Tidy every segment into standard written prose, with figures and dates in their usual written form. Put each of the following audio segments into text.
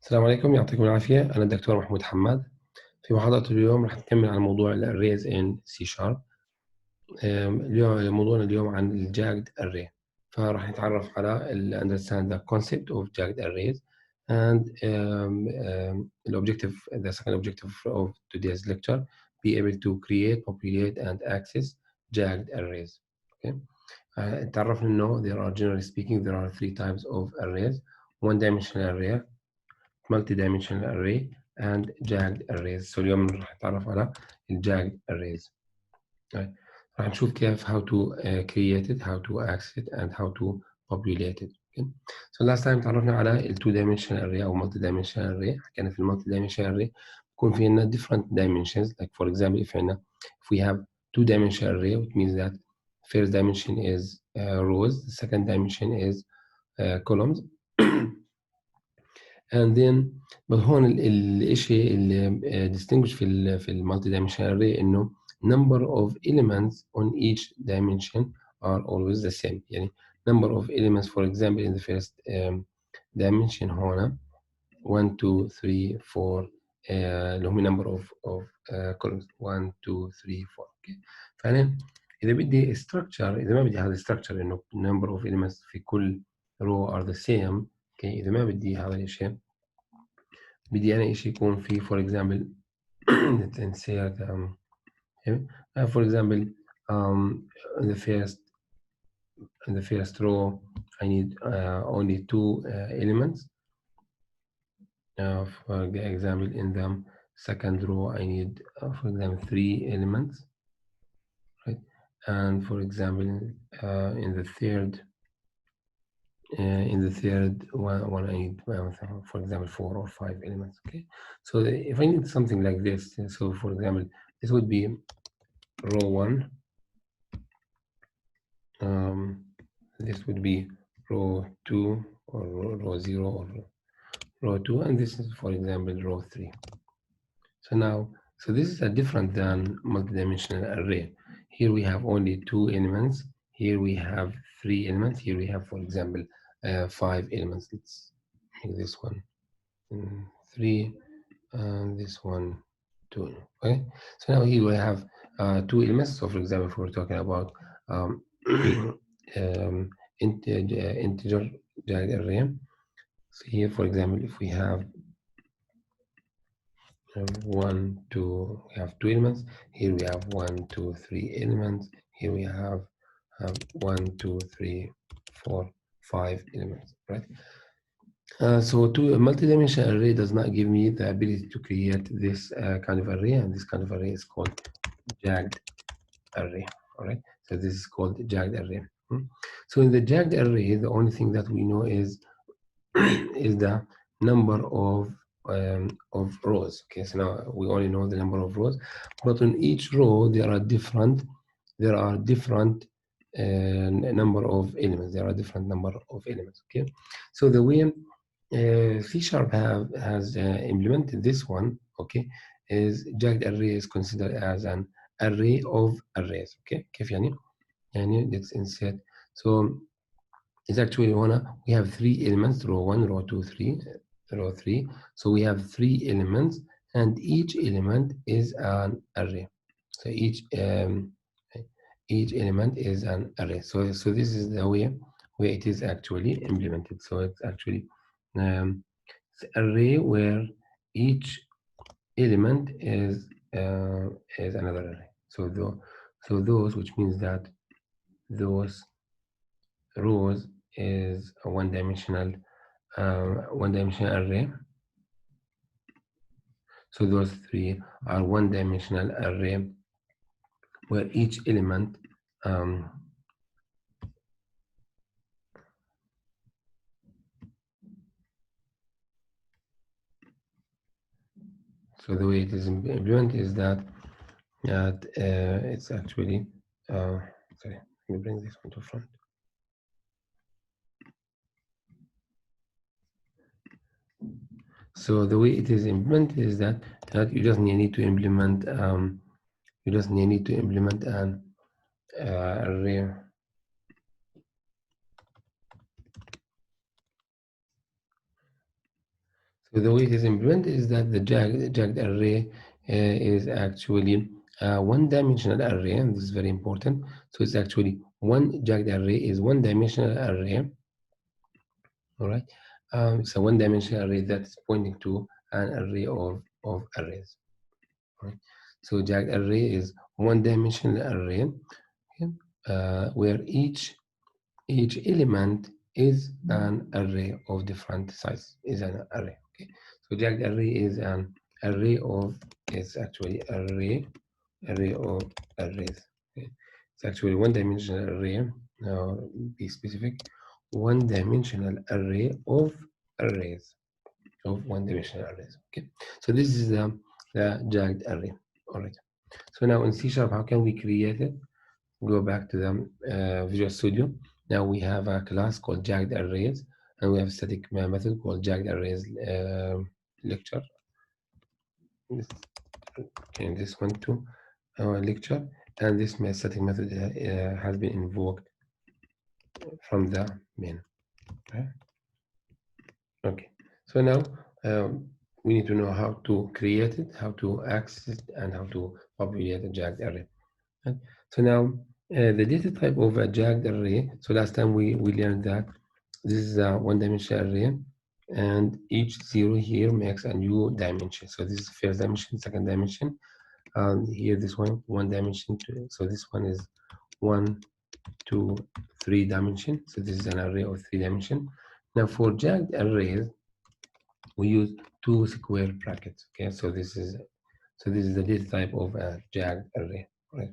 السلام عليكم، يعطيكم العافية. أنا الدكتور محمود حماد. في محاضرة اليوم راح نكمل على موضوع الأريز in C#. موضوعنا اليوم عن الجاجد array. فراح نتعرف على understand the concept of jagged arrays and the second objective of today's lecture, be able to create, populate and access jagged arrays. Okay. تعرفنا إنه generally speaking there are three types of arrays: one-dimensional array, multi-dimensional array and jagged arrays. So اليوم راح نتعرف على jagged arrays. right. راح نشوف كيف how to create it, how to access it and how to populate it. Okay. So last time تعرفنا على two-dimensional array أو multi-dimensional array. حكينا في multi-dimensional array بيكون في عندنا different dimensions. Like for example if we have two-dimensional array, which means that first dimension is rows, the second dimension is columns. and then but هون الشيء اللي distinguish في المالتي dimensional array إنه number of elements on each dimension are always the same. يعني number of elements for example in the first dimension هون 1 2 3 4 اللي هم number of columns 1 2 3 4. okay. فأنا إذا بدي structure، إذا ما بدي هذا structure إنه number of elements في كل row are the same. okay. إذا ما بدي هذا الشيء بدي أنا إيش يكون في for example let's insert for example in the first row I need only two elements. For example in the second row I need for example three elements, right? And for example in the third one I need for example 4 or 5 elements. Okay, so if I need something like this, so for example this would be row 1, this would be row 2 or row 0 or row 2, and this is for example row 3. So this is a different than multidimensional array. Here we have only 2 elements, here we have 3 elements, here we have for example 5 elements. Let's make this one 3 and this one 2. Okay, so now here we have 2 elements. So for example if we're talking about integer jagged array, so here for example if we have 1 2, we have 2 elements, here we have 1 2 3 elements, here we have 1 2 3 4 5 elements, right? So a multidimensional array does not give me the ability to create this kind of array, and this kind of array is called jagged array. All right, so this is called jagged array. So in the jagged array, the only thing that we know is the number of rows. Okay, so now we only know the number of rows, but on each row there are different number of elements. There are different number of elements. Okay, so the way C# has implemented this one, okay, is jagged array is considered as an array of arrays. Okay, كيف يعني let's insert. So it's actually we have 3 elements, row 1, row 2, 3, row 3. So we have 3 elements, and each element is an array. So each element is an array. So this is the way it is actually implemented. So it's actually array where each element is another array. So those, which means that those rows is a one-dimensional array. So those 3 are one-dimensional array where each element so the way it is implemented is that it's actually sorry, let me bring this one to front. So the way it is implemented is that you just need to implement an array. So the way it is implemented is that the jagged array is actually a one-dimensional array, and this is very important. So it's actually one jagged array is one-dimensional array. All right. It's a one-dimensional array that is pointing to an array of arrays. All right. So jagged array is one-dimensional array, okay, where each element is an array of different size, is an array. Okay. So jagged array is an array of, it's actually array of arrays. Okay. It's actually one-dimensional array. Now be specific. One-dimensional array of arrays, of one-dimensional arrays. Okay. So this is the jagged array. All right. So now in C Sharp, how can we create it? Go back to the Visual Studio. Now we have a class called Jagged Arrays, and we have a static method called Jagged Arrays lecture. Change this one to our lecture, and this static method has been invoked from the main. Okay. Okay. So now we need to know how to create it, how to access it, and how to populate a jagged array. Right? So now the data type of a jagged array. So last time we learned that this is a one-dimensional array, and each zero here makes a new dimension. So this is first dimension, second dimension. Here this one dimension. So this one is 1, 2, 3 dimension. So this is an array of 3 dimension. Now for jagged arrays, we use 2 square brackets. Okay, so this is the data type of a jagged array. Right?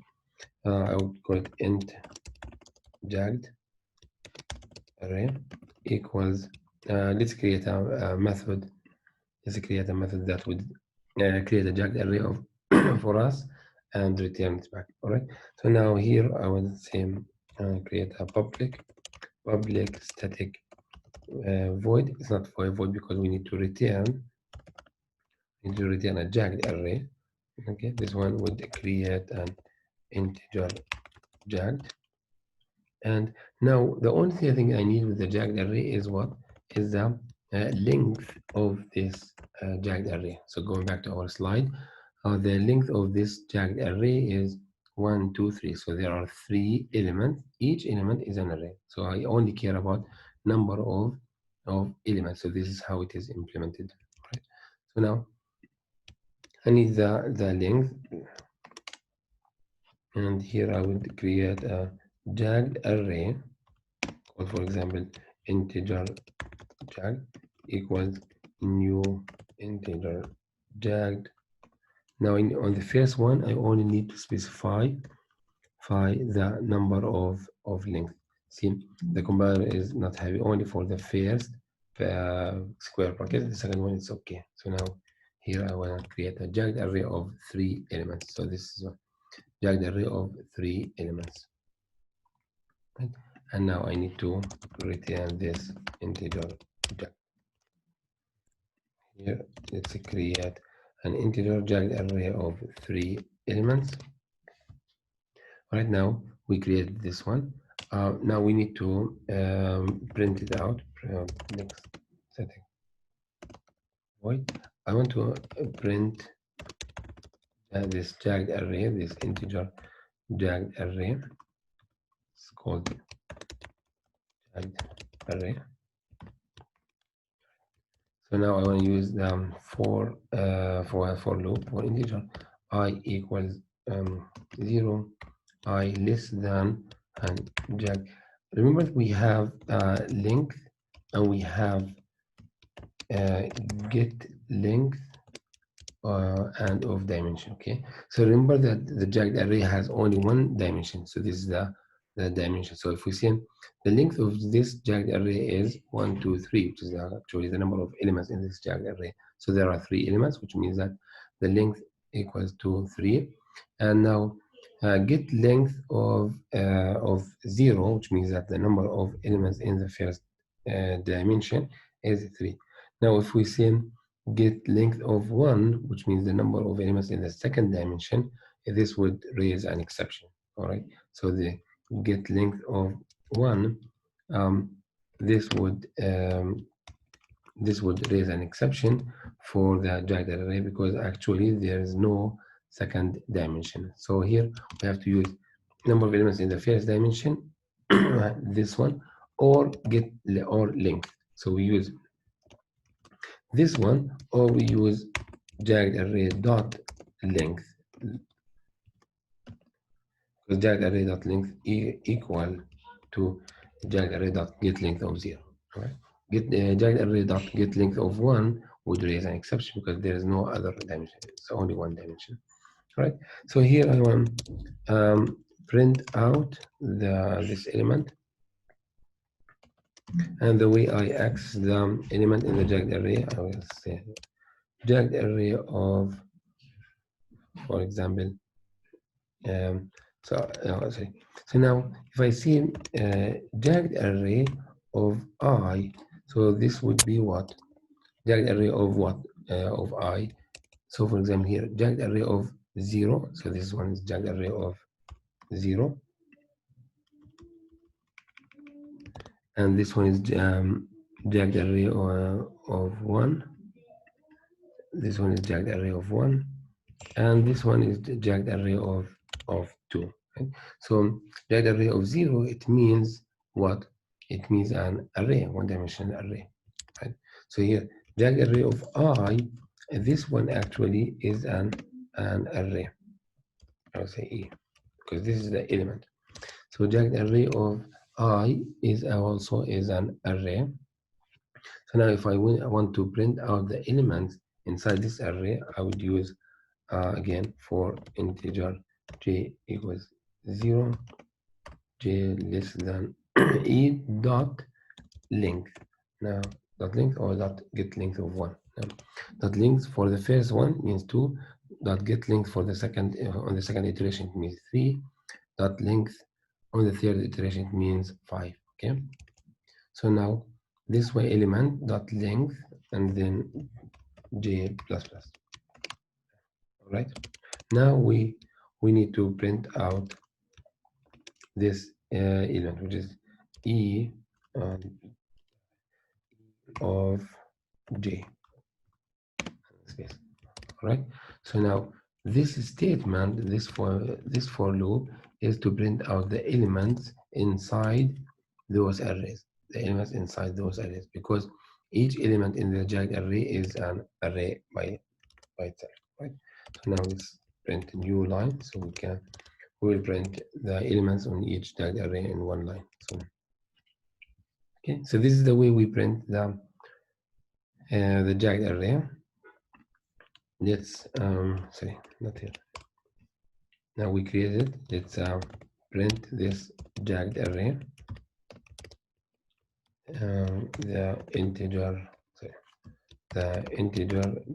I would call it int jagged array equals. Let's create a method. Let's create a method that would create a jagged array of for us and return it back. All right. So now here I would say create a public static void. It's not void because we need to return a jagged array. Okay. This one would create an integer jagged. And now the only thing I need with the jagged array is what? Is the length of this jagged array. So going back to our slide, the length of this jagged array is 1, 2, 3. So there are 3 elements. Each element is an array. So I only care about number of elements. So this is how it is implemented. Right? So now I need the length, and here I would create a jagged array. Or for example, integer jagged equals new integer jagged. Now on the first one, I only need to specify the number of length. See, the compiler is not heavy only for the first square bracket. The second one is okay. So now here I want to create a jagged array of 3 elements. So this is a jagged array of 3 elements. Right? And now I need to return this integer jagged. Here, let's create an integer jagged array of 3 elements. Right now, we created this one. Now we need to print it out. Next setting. Void. I want to print this jagged array, this integer jagged array. It's called jagged array. So now I want to use the for loop for integer I equals 0, I less than, and jagged. Remember we have length and we have get length and of dimension. Okay, so remember that the jagged array has only one dimension. So this is the dimension. So if we see the length of this jagged array is 1, 2, 3, which is actually the number of elements in this jagged array. So there are 3 elements, which means that the length equals to 3. And now get length of 0, which means that the number of elements in the first dimension is 3. Now if we see get length of 1, which means the number of elements in the second dimension, this would raise an exception. All right. So the get length of 1, this would this would raise an exception for the jagged array because actually there is no second dimension. So here we have to use number of elements in the first dimension, this one, or get or length. So we use this one, or we use jagged array dot length, because jagged array dot length equal to jagged array dot get length of 0. All right. Jagged array dot get length of 1 would raise an exception because there is no other dimension. It's only one dimension. All right. So here I want print out this element, and the way I access the element in the jagged array, I will say jagged array of, for example, sorry. So now if I see jagged array of I, so this would be what? Jagged array of what? Of I. So for example here, jagged array of 0. So this one is jagged array of 0. And this one is jagged array of 1. This one is jagged array of 1. And this one is the jagged array of 2. Right? So jagged array of 0, it means what? It means an array, one-dimensional array. Right? So here, jagged array of I, this one actually is an array. I'll say E, because this is the element. So jagged array of I is also is an array. So now if I want to print out the elements inside this array, I would use again for integer j equals 0, j less than e dot length. Now dot length or dot get length of 1. Now, dot length for the first one means 2. Dot get length for the second on the second iteration it means 3. Dot length on the third iteration it means 5. Okay. So now this way element dot length and then j plus plus. All right. Now we need to print out this element, which is e of j. Space. All right. So now this statement, this for loop, is to print out the elements inside those arrays. The elements inside those arrays, because each element in the jagged array is an array by itself. Right. So now let's print a new line, so we will print the elements on each jagged array in one line. So okay, so this is the way we print the jagged array. Let's sorry, not here. Now we created. Let's print this jagged array. The integer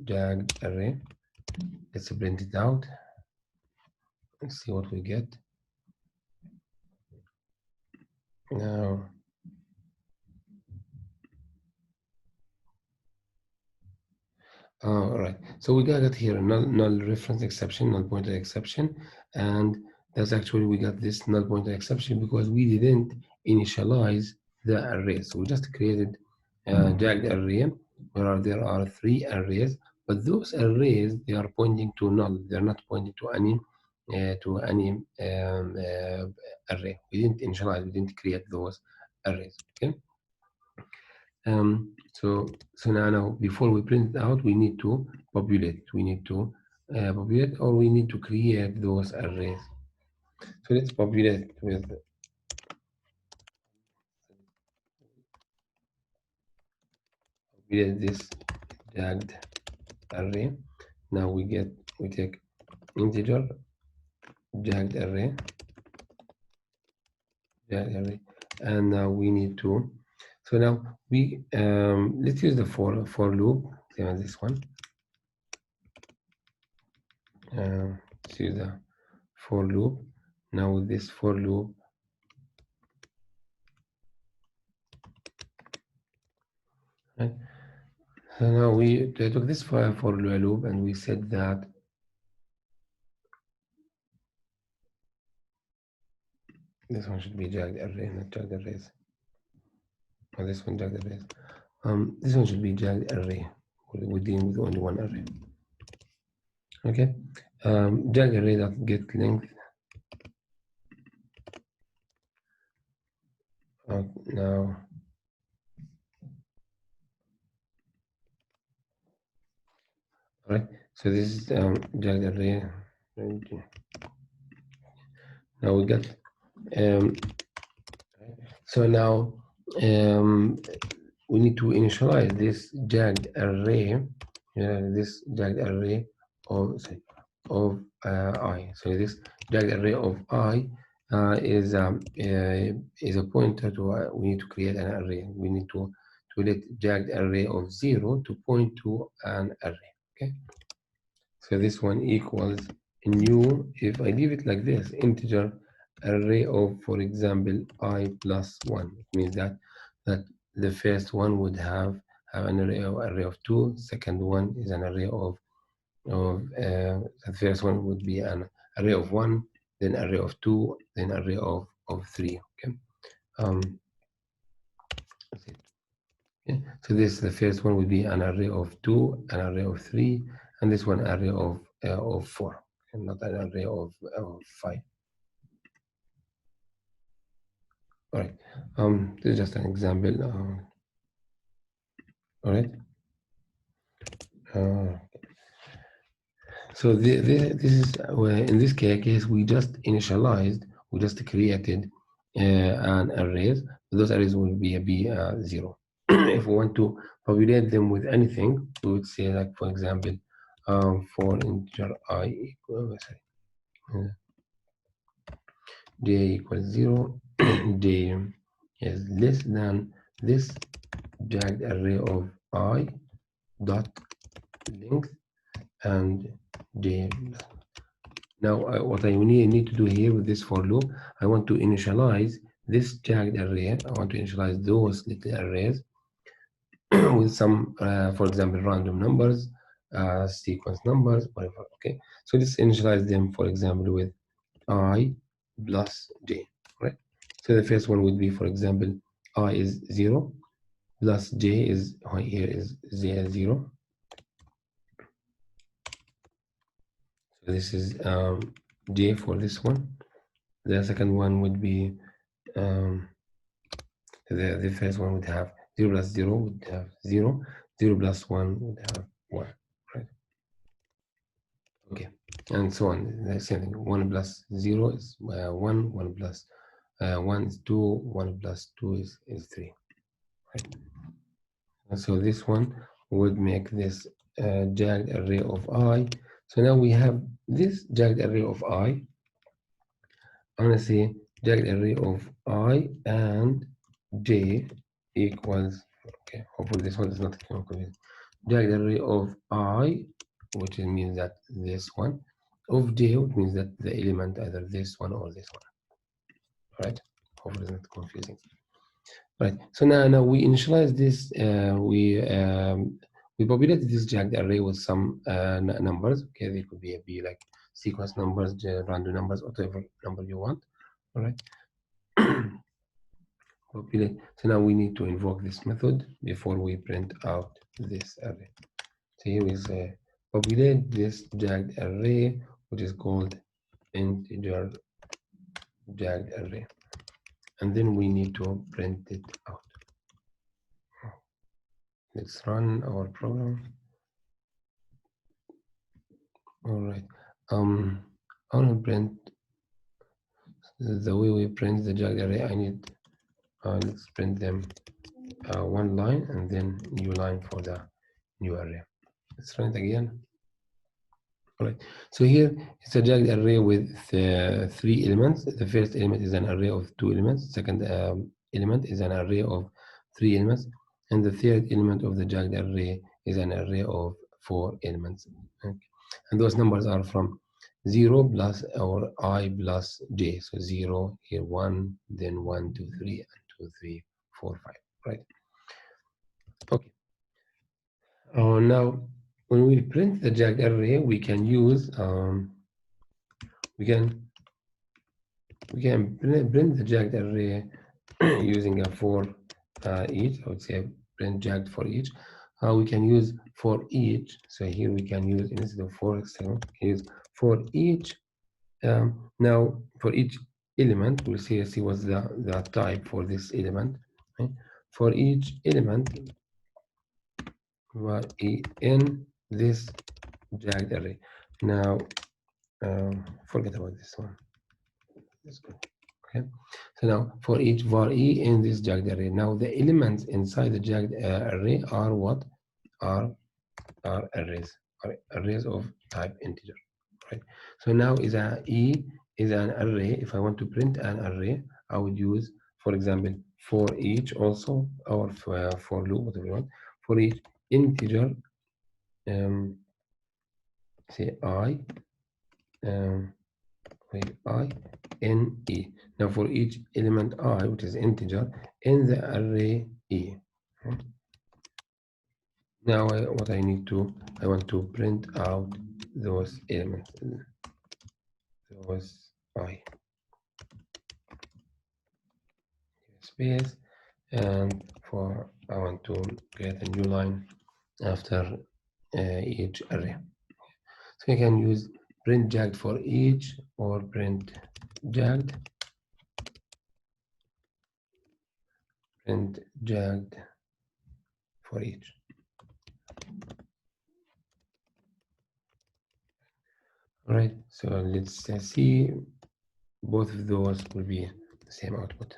jagged array. Let's print it out. Let's see what we get. Now all right, so we got it here, null reference exception, null pointer exception, and that's actually we got this null pointer exception because we didn't initialize the array. So we just created a jagged array where there are 3 arrays, but those arrays, they are pointing to null. They're not pointing to any array. We didn't initialize, we didn't create those arrays. Okay. So now before we print it out, we need to populate. We need to populate, or we need to create those arrays. So let's populate with this jagged array. Now we take integer jagged array, and now we need to. So now we let's use the for loop. Same as this one. Let's use the for loop. Now with this for loop, right? So now we took this for loop and we said that this one should be jagged array, not jagged arrays. Or this one jagged arrays. This one should be jagged array. We're dealing with only one array. Okay. Jagged array that get length. Now, all right. So this is jagged array. Now we got so now we need to initialize this jagged array, this jagged array of I. So this jagged array of I is a pointer to we need to create an array. We need to let jagged array of 0 to point to an array. Okay. So this one equals new. If I leave it like this, integer array of, for example, I plus 1. It means that the first one would have an array of 2. Second one is an array of the first one would be an array of 1, then array of 2, then array of 3. Okay. That's it. Okay. So this the first one would be an array of 2, an array of 3, and this one array of 4, and not an array of 5. All right. This is just an example. All right. So this is in this case we just initialized, we just created an arrays. Those arrays will be 0. If we want to populate them with anything, we would say, like, for example, for integer I equal, j equals 0, j is less than this jagged array of I dot length and j. Now what I need to do here with this for loop, I want to initialize this jagged array. I want to initialize those little arrays with some, for example, random numbers, sequence numbers, whatever. Okay, so let's initialize them, for example, with I plus j, right? So the first one would be, for example, I is 0 plus j is here is 0. So this is j for this one. The second one would be the first one would have 0 plus 0 would have 0, 0 plus 1 would have 1, right? Okay, and so on. The same thing. 1 plus 0 is 1, 1 plus 1 is 2, 1 plus 2 is 3, right? And so this one would make this jagged array of I. So now we have this jagged array of I. I'm going to say jagged array of I and j equals, okay, hopefully this one is not confusing. Jagged array of I, which means that this one, of j, which means that the element either this one or this one, right? Hopefully it's not confusing. Right. So now we initialize this. We populated this jagged array with some numbers. Okay, they could be like sequence numbers, random numbers, whatever number you want. All right. Populate. So now we need to invoke this method before we print out this array. So here is populate this jagged array, which is called integer jagged array, and then we need to print it out. Let's run our program. All right. I want to print the way we print the jagged array. I need let's print them one line and then new line for the new array. Let's run it again. All right. So here it's a jagged array with 3 elements. The first element is an array of 2 elements. Second element is an array of 3 elements, and the third element of the jagged array is an array of 4 elements. Okay. And those numbers are from 0 plus or I plus j. So 0, here 1, then 1, 2, 3, and 2, 3, 4, 5. Right? Okay. Now, when we print the jagged array, we can use we can print the jagged array using a for each. I would say print jagged for each. We can use for each. So here we can use, instead of for example, use for each. Now for each element, we'll see what's the type for this element. Okay? For each element in this jagged array. Now forget about this one. Let's go. Okay, so now for each var e in this jagged array. Now the elements inside the jagged array are what? Are arrays, are arrays of type integer. Right. So now is a e is an array. If I want to print an array, I would use, for example, for each also, or for loop, whatever you want. For each integer, say I, I n e. Now for each element I, which is integer, in the array e. Now what I need to, I want to print out those elements, those I. Space, and for I want to create a new line after each array. So you can use print jagged for each or print jagged for each. All right, so let's see, both of those will be the same output.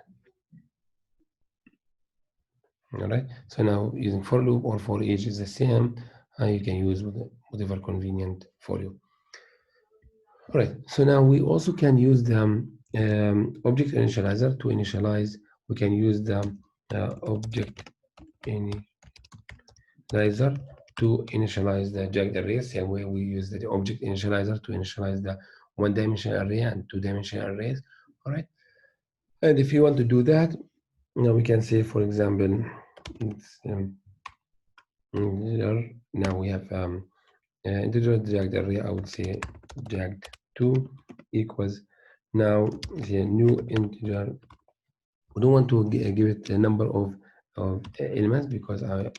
All right, so now using for loop or for each is the same. You can use whatever convenient for you. All right, so now we also can use the object initializer to initialize. We can use the object initializer to initialize the jagged array, same way we use the object initializer to initialize the one-dimensional array and two-dimensional arrays. All right, and if you want to do that, now we can say, for example, now we have integer jagged array. I would say jagged 2 equals, now the new integer. We don't want to give it a number of elements because I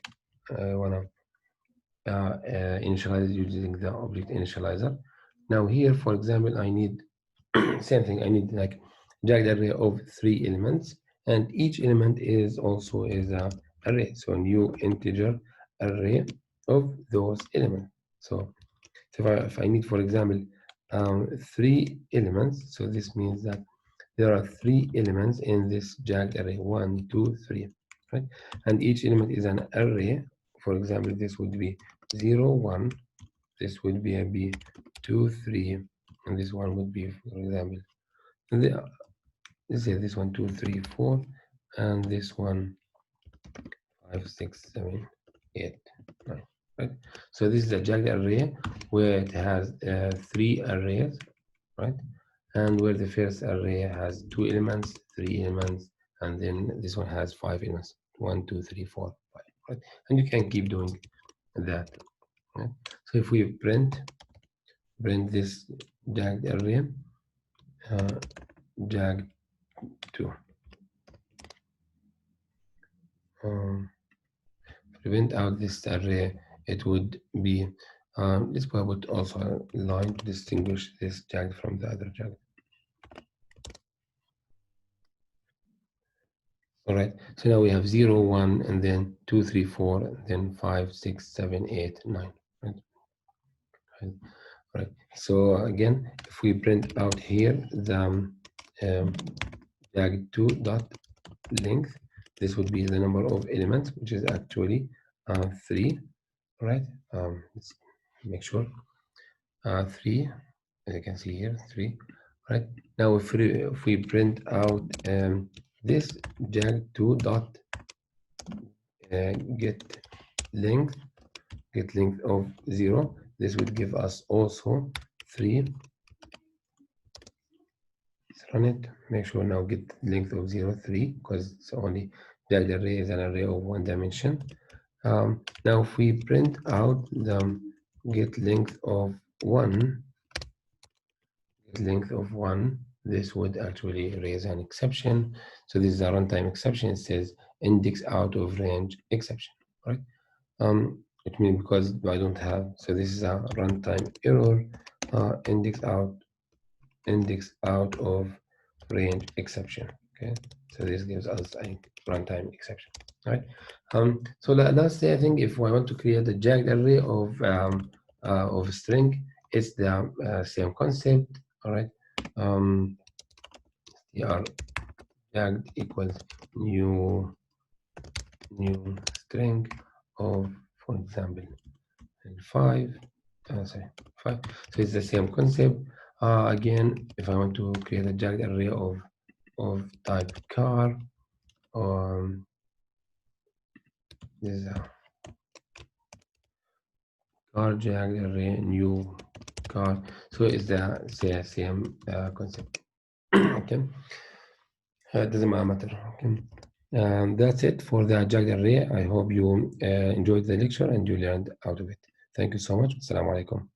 want to initialize using the object initializer. Now here, for example, I need same thing. I need like jagged array of 3 elements, and each element is also a array. So new integer array of those elements. So if I need, for example, 3 elements, so this means that there are 3 elements in this jagged array, 1, 2, 3, right? And each element is an array. For example, this would be 0, 1, this would be a b 2, 3, and this one would be, for example, let's say this one 2, 3, 4, and this one 5, 6, 7, 8, 9. Right? So this is a jagged array where it has 3 arrays, right? And where the first array has 2 elements, 3 elements, and then this one has 5 elements, 1, 2, 3, 4, 5, right? And you can keep doing that. Right? So if we print this jagged array, jagged 2. Print out this array, it would be, let's put also a line to distinguish this jagged from the other jagged. All right, so now we have 0, 1, and then 2, 3, 4, and then 5, 6, 7, 8, 9. Right? All right. So again, if we print out here the jagged 2 dot length, this would be the number of elements, which is actually 3. All right. Let's make sure 3. As you can see here, 3. Right now, if we print out this jagged 2 dot get length of 0, this would give us also 3. Let's run it. Make sure now get length of 0, 3, because it's only jagged array is an array of 1 dimension. Now if we print out the get length of 1, this would actually raise an exception. So this is a runtime exception. It says index out of range exception, right? It means because I don't have, so this is a runtime error, index out of range exception. Okay, so this gives us a runtime exception, right? So let's say I think if I want to create a jagged array of string, it's the same concept. All right, str jagged equals new string of, for example, 5. Sorry, 5. So it's the same concept. Again, if I want to create a jagged array of type car, this is a car jagged array new car. So it's the same concept. Okay, it doesn't matter. Okay. That's it for the jagged array. I hope you enjoyed the lecture and you learned out of it. Thank you so much. Assalamu alaikum.